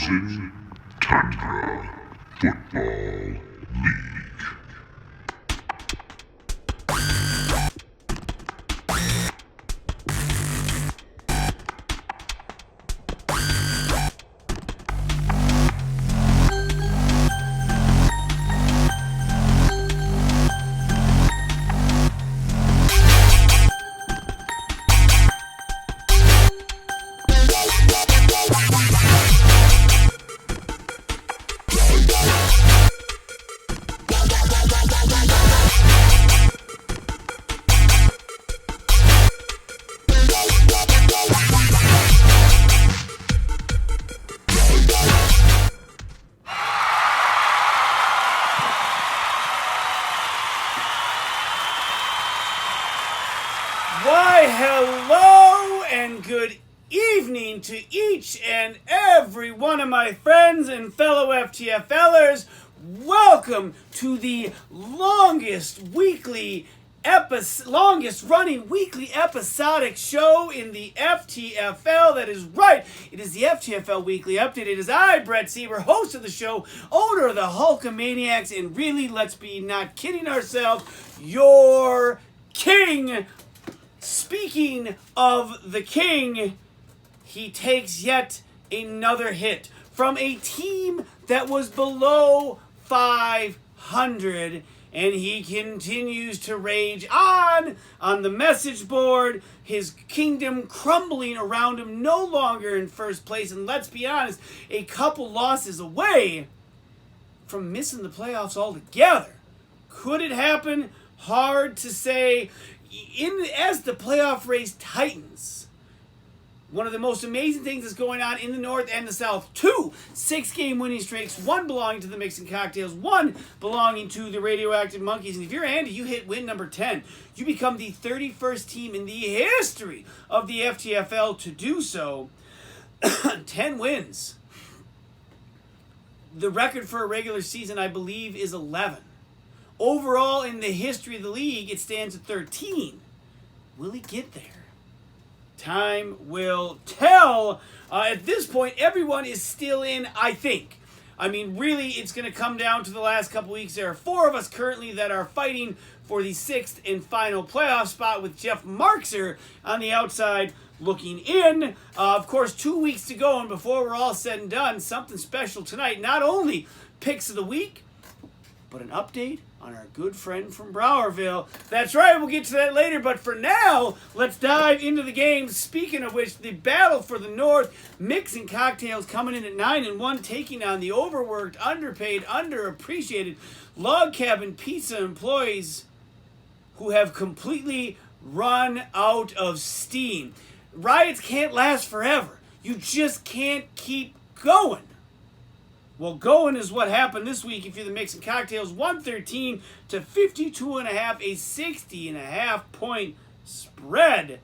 Introducing Tundra Football League. Why, hello and good evening to each and every one of my friends and fellow FTFLers. Welcome to the longest running weekly episodic show in the FTFL. That is right. It is the FTFL Weekly Update. It is I, Brett Sieber, host of the show, owner of the Hulkamaniacs, and really, let's be not kidding ourselves, your king. Speaking of the king, he takes yet another hit from a team that was below 500, and he continues to rage on the message board, his kingdom crumbling around him, no longer in first place, and let's be honest, a couple losses away from missing the playoffs altogether. Could it happen? Hard to say. As the playoff race tightens, one of the most amazing things is going on in the North and the South. 2 6-game winning streaks, 1 belonging to the Mixing Cocktails, 1 belonging to the Radioactive Monkeys. And if you're Andy, you hit win number 10. You become the 31st team in the history of the FTFL to do so. 10 wins. The record for a regular season, I believe, is 11. Overall, in the history of the league, it stands at 13. Will he get there? Time will tell. At this point, everyone is still in, I think. I mean, really, it's going to come down to the last couple weeks. There are 4 of us currently that are fighting for the 6th and final playoff spot, with Jeff Markser on the outside looking in. Of course, 2 weeks to go, and before we're all said and done, something special tonight. Not only picks of the week, but an update on our good friend from Browerville. That's right, we'll get to that later, but for now, let's dive into the game. Speaking of which, the battle for the North, Mixing Cocktails coming in at 9-1, taking on the overworked, underpaid, underappreciated Log Cabin Pizza employees who have completely run out of steam. Riots can't last forever. You just can't keep going. Well, going is what happened this week if you're the Mixing Cocktails. 113 to 52.5, a 60.5 point spread.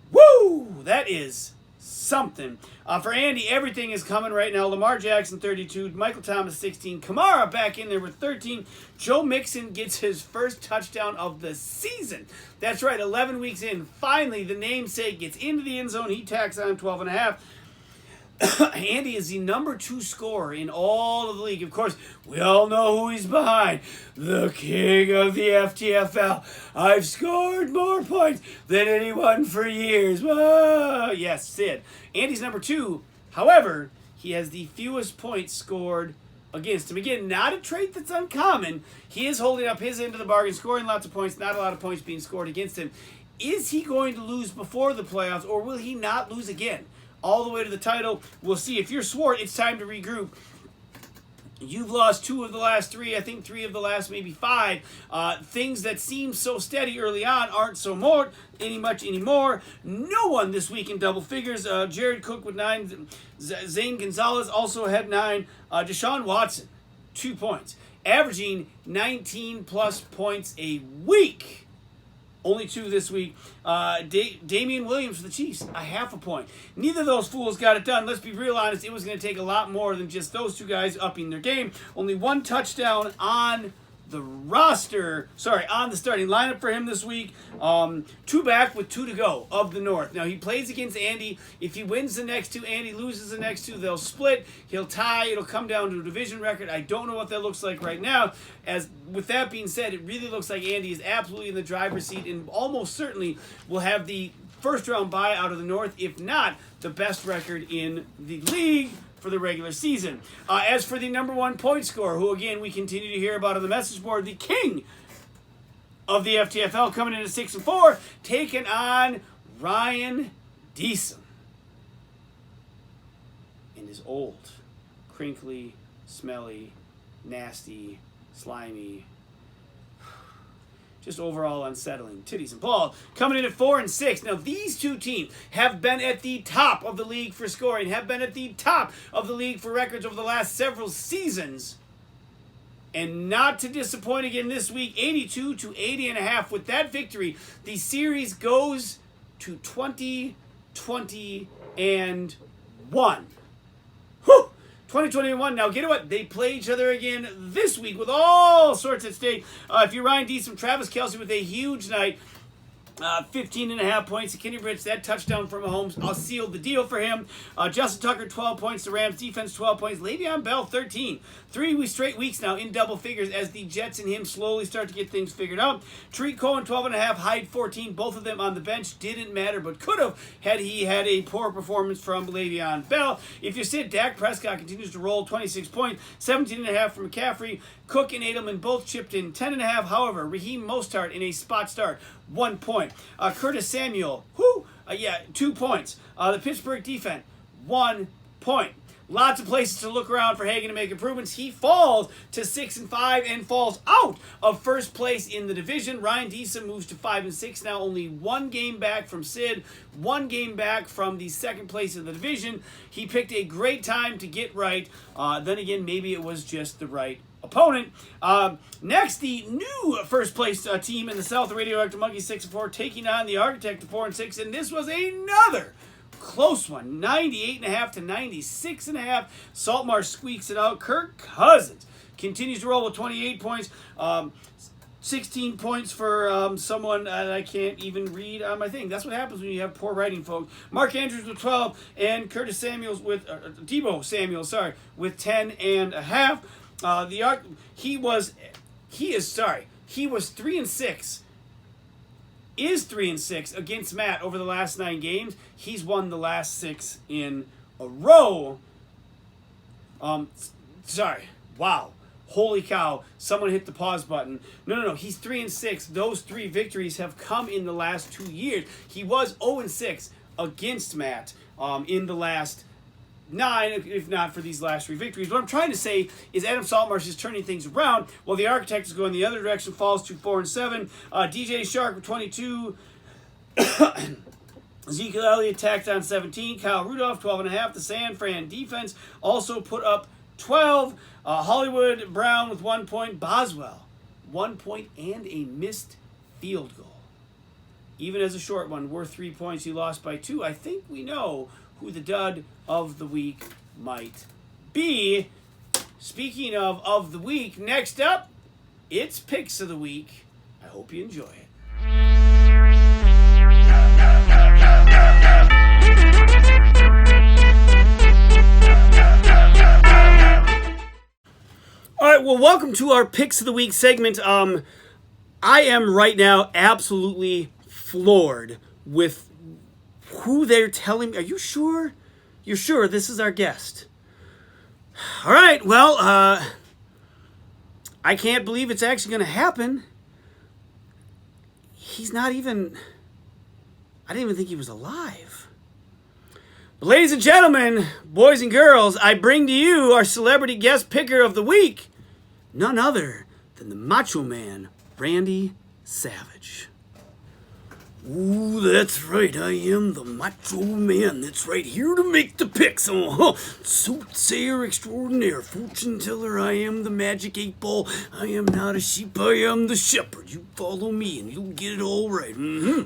Woo! That is something. For Andy, everything is coming right now. Lamar Jackson, 32. Michael Thomas, 16. Kamara back in there with 13. Joe Mixon gets his first touchdown of the season. That's right, 11 weeks in. Finally, the namesake gets into the end zone. He tacks on 12.5. Andy is the number 2 scorer in all of the league. Of course, we all know who he's behind. The king of the FTFL. I've scored more points than anyone for years. Whoa. Yes, Sid. Andy's number 2. However, he has the fewest points scored against him. Again, not a trait that's uncommon. He is holding up his end of the bargain, scoring lots of points, not a lot of points being scored against him. Is he going to lose before the playoffs, or will he not lose again? All the way to the title. We'll see. If you're Swart, it's time to regroup. You've lost 2 of the last 3. I think 3 of the last maybe 5. Things that seemed so steady early on aren't so much anymore. No one this week in double figures. Jared Cook with 9. Zane Gonzalez also had 9. Deshaun Watson, 2 points. Averaging 19 plus points a week. Only 2 this week. Damian Williams for the Chiefs, a half a point. Neither of those fools got it done. Let's be real honest. It was going to take a lot more than just those 2 guys upping their game. Only 1 touchdown on the starting lineup for him this week. 2 back with 2 to go of the North. Now he plays against Andy. If he wins the next 2, Andy loses the next 2, they'll split. He'll tie. It'll come down to a division record. I don't know what that looks like right now. As with that being said, it really looks like Andy is absolutely in the driver's seat and almost certainly will have the first round bye out of the North, if not the best record in the league for the regular season. As for the number 1 point scorer, who again we continue to hear about on the message board, the king of the FTFL, coming in at 6-4, taking on Ryan Deason in his old, crinkly, smelly, nasty, slimy, just overall unsettling titties and balls, coming in at 4-6. Now, these 2 teams have been at the top of the league for scoring, have been at the top of the league for records over the last several seasons. And not to disappoint again this week, 82-80.5. With that victory, the series goes to 20-21. Whew! 2021. Now, get what? They play each other again this week with all sorts at stake. If you're Ryan Deason, Travis Kelce with a huge night. 15.5 points to Kenny Bridge. That touchdown from Mahomes sealed the deal for him. Justin Tucker, 12 points. The Rams defense, 12 points. Le'Veon Bell, 13. 3 straight weeks now in double figures as the Jets and him slowly start to get things figured out. Tariq Cohen, 12.5. Hyde, 14. Both of them on the bench. Didn't matter, but could have had he had a poor performance from Le'Veon Bell. If you sit, Dak Prescott continues to roll, 26 points. 17.5 from McCaffrey. Cook and Edelman both chipped in 10.5. However, Raheem Mostert in a spot start, 1 point. Curtis Samuel, 2 points. The Pittsburgh defense, 1 point. Lots of places to look around for Hagan to make improvements. He falls to 6-5 and falls out of first place in the division. Ryan Deason moves to 5-6 now, only 1 game back from Sid, 1 game back from the second place in the division. He picked a great time to get right. Then again, maybe it was just the right opponent. Next, the new first place team in the South, the Radioactive Monkeys, 6-4, taking on the Architect, 4-6, and this was another close one, 98.5-96.5. Saltmarsh squeaks it out. Kirk Cousins continues to roll with 28 points. 16 points for someone that I can't even read on my thing. That's what happens when you have poor writing, folks. Mark Andrews with 12, and Curtis Samuels with Debo Samuel, with 10.5. He was 3-6. Is 3-6 against Matt over the last 9 games. He's won the last 6 in a row. Wow. Holy cow. Someone hit the pause button. No. He's 3-6. Those 3 victories have come in the last 2 years. He was 0-6 against Matt in the last 9, if not for these last 3 victories. What I'm trying to say is Adam Saltmarsh is turning things around while the Architect is going the other direction, falls to 4-7. DJ Shark with 22. Ezekiel Elliott tacked on 17. Kyle Rudolph, 12.5. The San Fran defense also put up 12. Hollywood Brown with 1 point. Boswell, 1 point and a missed field goal. Even as a short one, worth 3 points. He lost by 2. I think we know who the dud of the week might be. Speaking of the week, next up, it's Picks of the Week. I hope you enjoy it. All right, well, welcome to our Picks of the Week segment. I am right now absolutely floored with who they're telling me. Are you sure? You're sure this is our guest? All right, well, I can't believe it's actually going to happen. He's not even... I didn't even think he was alive. But ladies and gentlemen, boys and girls, I bring to you our celebrity guest picker of the week. None other than the Macho Man, Randy Savage. Ooh, that's right, I am the Macho Man that's right here to make the picks. Soothsayer extraordinaire, fortune teller, I am the magic 8 ball. I am not a sheep, I am the shepherd. You follow me and you'll get it all right.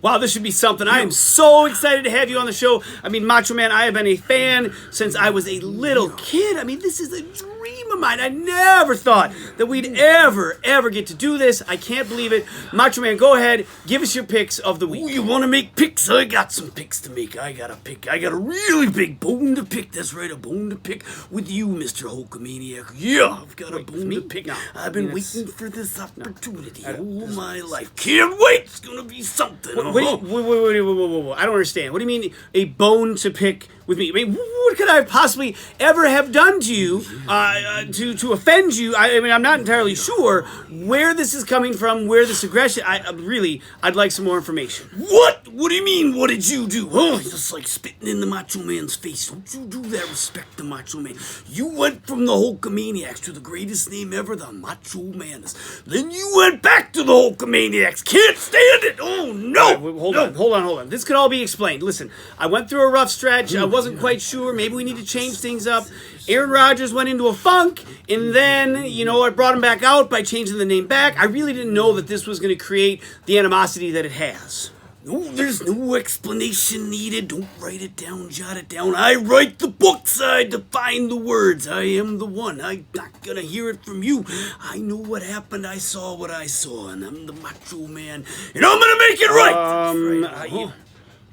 Wow, this should be something. I am so excited to have you on the show. I mean, Macho Man, I have been a fan since I was a little kid. I mean, this is a dream of mine. I never thought that we'd ever get to do this. I can't believe it. Macho Man, go ahead. Give us your picks of the week. Oh, you want to make picks? I got some picks to make. I got a really big bone to pick. That's right, a bone to pick with you, Mr. Hulkamaniac. Yeah, I've got a bone to pick. No, I've been waiting for this opportunity all my life. Can't wait. It's going to be something. Wait, I don't understand. What do you mean a bone to pick with me? I mean, what could I possibly ever have done to you to offend you? I mean, I'm not entirely sure where this is coming from, where this aggression. I'd like some more information. What? What do you mean, what did you do? Oh, just like spitting in the Macho Man's face. Don't you do that. Respect the Macho Man. You went from the Hulkamaniacs to the greatest name ever, the Macho Manus. Then you went back to the Hulkamaniacs. Can't stand it. Oh, no. Hold on. This could all be explained. Listen, I went through a rough stretch. I wasn't quite sure. Maybe we need to change things up. Aaron Rodgers went into a funk, and then, I brought him back out by changing the name back. I really didn't know that this was going to create the animosity that it has. No, there's no explanation needed. Don't write it down, jot it down. I write the books. I define the words. I am the one. I'm not gonna hear it from you. I know what happened. I saw what I saw, and I'm the Macho Man, and I'm gonna make it right.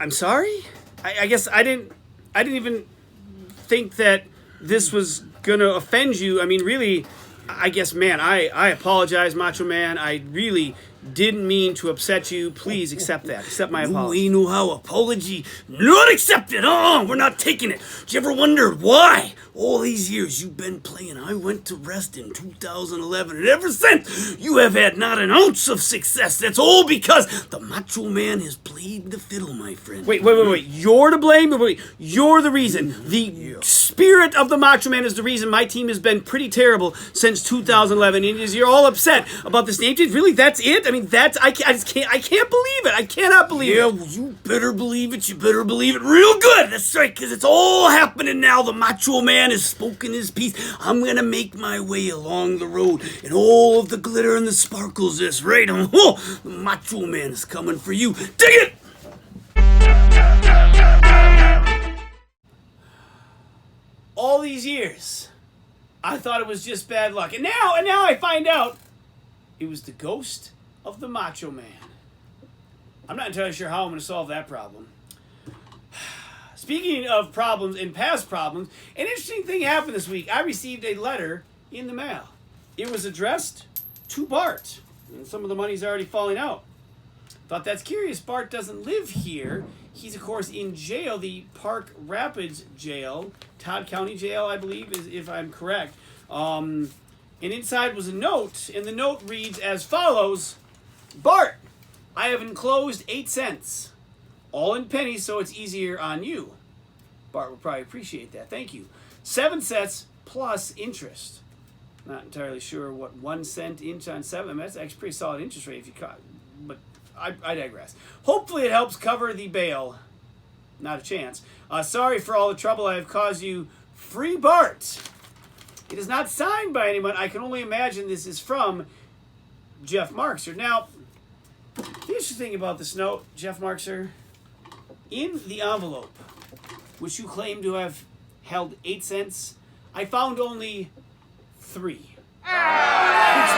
I'm sorry? I guess I didn't even think that this was gonna offend you. I mean, really, I guess, man, I apologize, Macho Man. I really didn't mean to upset you. Please accept that. Accept my apology. We know how. Apology not accepted. We're not taking it. Did you ever wonder why? All these years you've been playing. I went to rest in 2011, and ever since you have had not an ounce of success. That's all because the Macho Man has played the fiddle, my friend. Wait. You're to blame? Wait. You're the reason. The spirit of the Macho Man is the reason my team has been pretty terrible since 2011. And you're all upset about this name change. Really, that's it? I mean, I can't believe it. I cannot believe it. Yeah, well, you better believe it. You better believe it real good. That's right, because it's all happening now. The Macho Man has spoken his piece. I'm going to make my way along the road, and all of the glitter and the sparkles. That's right. The Macho Man is coming for you. Dig it! All these years, I thought it was just bad luck. And now I find out it was the ghost of the Macho Man. I'm not entirely sure how I'm going to solve that problem. Speaking of problems and past problems, an interesting thing happened this week. I received a letter in the mail. It was addressed to Bart, and some of the money's already falling out. Thought that's curious. Bart doesn't live here. He's, of course, in jail, the Park Rapids jail, Todd County jail, I believe, if I'm correct. And inside was a note, and the note reads as follows: Bart, I have enclosed 8 cents, all in pennies, so it's easier on you. Bart would probably appreciate that. Thank you. 7 cents plus interest. Not entirely sure what 1 cent inch on 7. I mean, that's actually pretty solid interest rate if you caught. But I digress. Hopefully it helps cover the bail. Not a chance. Sorry for all the trouble I have caused you. Free Bart. It is not signed by anyone. I can only imagine this is from Jeff Markser. Now, the interesting thing about this note, Jeff Markser, in the envelope, which you claim to have held 8 cents, I found only 3. Which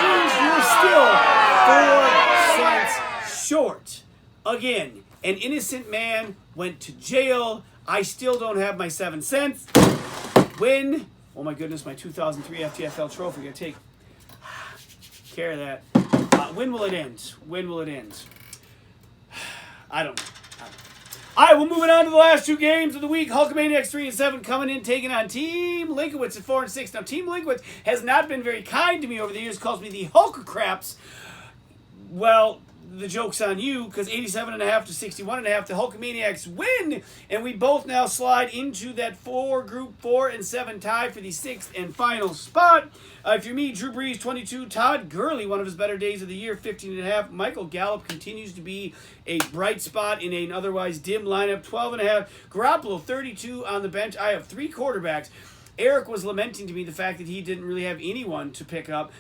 means you're still 4 cents short. Again, an innocent man went to jail. I still don't have my 7 cents. When, oh my goodness, my 2003 FTFL trophy, I take care of that. When will it end? When will it end? I don't know. All right, we're moving on to the last 2 games of the week. Hulkamaniacs 3-7 coming in, taking on Team Linkowitz at 4-6. Now, Team Linkowitz has not been very kind to me over the years. Calls me the Hulk Craps. Well, the joke's on you, because 87.5 to 61.5, the Hulkamaniacs win, and we both now slide into that Group 4 and 7 tie for the 6th and final spot. If you're me, Drew Brees, 22. Todd Gurley, one of his better days of the year, 15.5. Michael Gallup continues to be a bright spot in an otherwise dim lineup, 12.5. Garoppolo, 32 on the bench. I have 3 quarterbacks. Eric was lamenting to me the fact that he didn't really have anyone to pick up.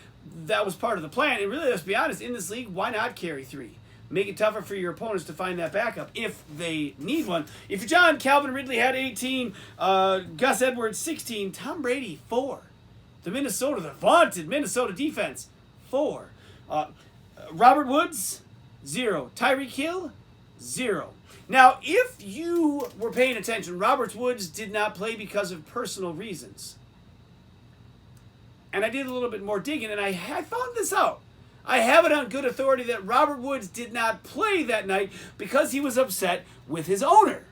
That was part of the plan. And really, let's be honest, in this league, why not carry 3? Make it tougher for your opponents to find that backup if they need one. If you're John, Calvin Ridley had 18, Gus Edwards 16, Tom Brady 4. the vaunted Minnesota defense, 4. Robert Woods, 0. Tyreek Hill, 0. Now, if you were paying attention, Robert Woods did not play because of personal reasons. And I did a little bit more digging, and I found this out. I have it on good authority that Robert Woods did not play that night because he was upset with his owner.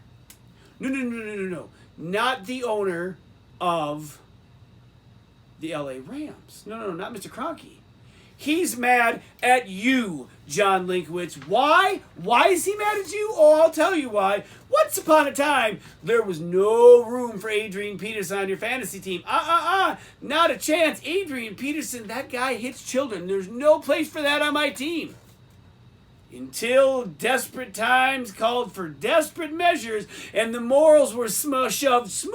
No. Not the owner of the LA Rams. No, not Mr. Kroenke. He's mad at you, John Linkowitz. Why? Why is he mad at you? Oh, I'll tell you why. Once upon a time, there was no room for Adrian Peterson on your fantasy team. Not a chance. Adrian Peterson, that guy hits children. There's no place for that on my team. Until desperate times called for desperate measures and the morals were shoved smooth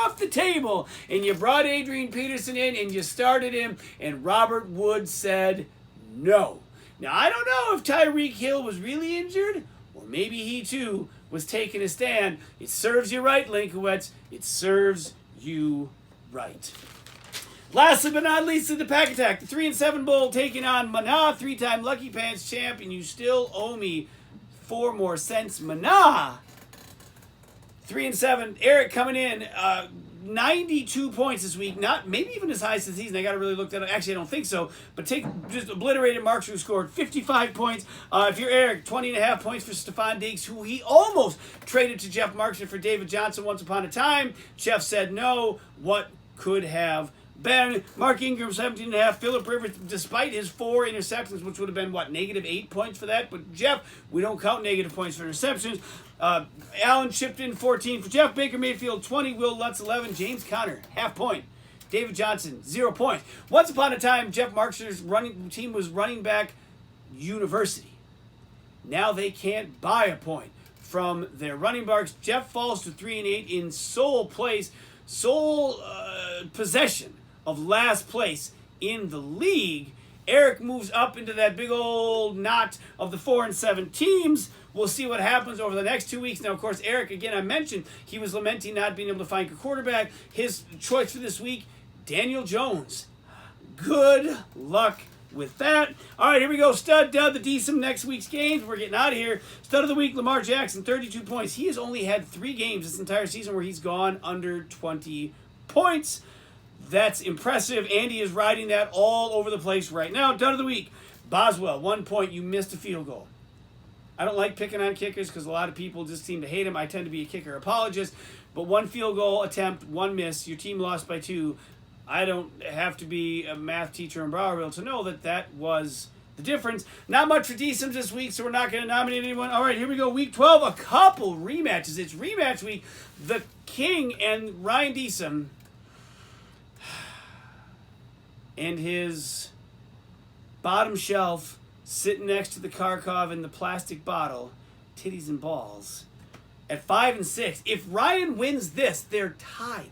off the table and you brought Adrian Peterson in and you started him and Robert Woods said no. Now, I don't know if Tyreek Hill was really injured or maybe he too was taking a stand. It serves you right, Linkowitz. It serves you right. Lastly but not least, in the Pack Attack, the 3-7 Bowl taking on Mana, 3-time Lucky Pants champ, and you still owe me 4 more cents. Mana, 3-7. Eric coming in, 92 points this week. Not maybe even as high as the season. I got to really look that up. Actually, I don't think so. But just obliterated Marks, who scored 55 points. If you're Eric, 20.5 points for Stephon Diggs, who he almost traded to Jeff Markson for David Johnson once upon a time. Jeff said no. What could have been? Mark Ingram, 17.5. Phillip Rivers, despite his 4 interceptions, which would have been, negative 8 points for that. But Jeff, we don't count negative points for interceptions. Allen chipped in 14 for Jeff. Baker Mayfield, 20. Will Lutz, 11. James Conner, half point. David Johnson, 0 points. Once upon a time, Jeff Marks's team was running back university. Now they can't buy a point from their running backs. Jeff falls to 3-8 in sole possession of last place in the league. Eric moves up into that big old knot of the 4-7 teams. We'll see what happens over the next 2 weeks. Now, of course, Eric, again, I mentioned he was lamenting not being able to find a quarterback. His choice for this week, Daniel Jones. Good luck with that. All right, here we go. Stud, dud, the decent next week's games. We're getting out of here. Stud of the week, Lamar Jackson, 32 points. He has only had 3 games this entire season where he's gone under 20 points. That's impressive. Andy is riding that all over the place right now. Dud of the week, Boswell, 1 point. You missed a field goal. I don't like picking on kickers because a lot of people just seem to hate him. I tend to be a kicker apologist. But 1 field goal attempt, 1 miss. Your team lost by 2. I don't have to be a math teacher in Browerville to know that was the difference. Not much for D-Sims this week, so we're not going to nominate anyone. All right, here we go. Week 12, a couple rematches. It's rematch week. The King and Ryan D-Sim and his bottom shelf sitting next to the Kharkov in the plastic bottle, titties and balls, at 5-6. If Ryan wins this, they're tied.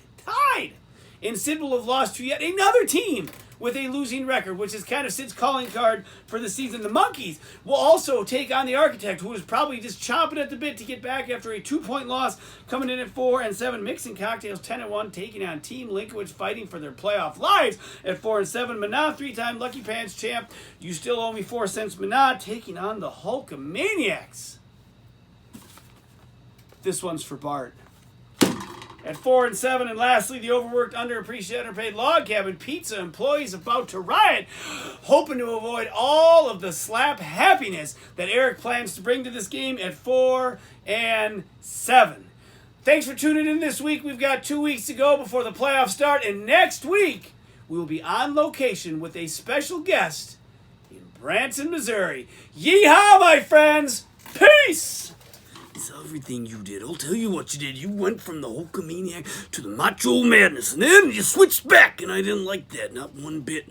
And Sid will have lost to yet another team with a losing record, which is kind of Sid's calling card for the season. The Monkeys will also take on the Architect, who is probably just chomping at the bit to get back after a 2-point loss, coming in at 4-7. Mixing Cocktails, 10-1, taking on Team Linkowitz, fighting for their playoff lives at 4-7. Mana, 3-time Lucky Pants champ. You still owe me 4 cents. Mana taking on the Hulkamaniacs. This one's for Bart. At 4-7, and lastly, the overworked, underappreciated, underpaid log cabin pizza employees about to riot, hoping to avoid all of the slap happiness that Eric plans to bring to this game at 4-7. Thanks for tuning in this week. We've got 2 weeks to go before the playoffs start, and next week we will be on location with a special guest in Branson, Missouri. Yeehaw, my friends! Peace! It's everything you did. I'll tell you what you did. You went from the Hulkamaniac to the Macho Madness, and then you switched back, and I didn't like that, not one bit.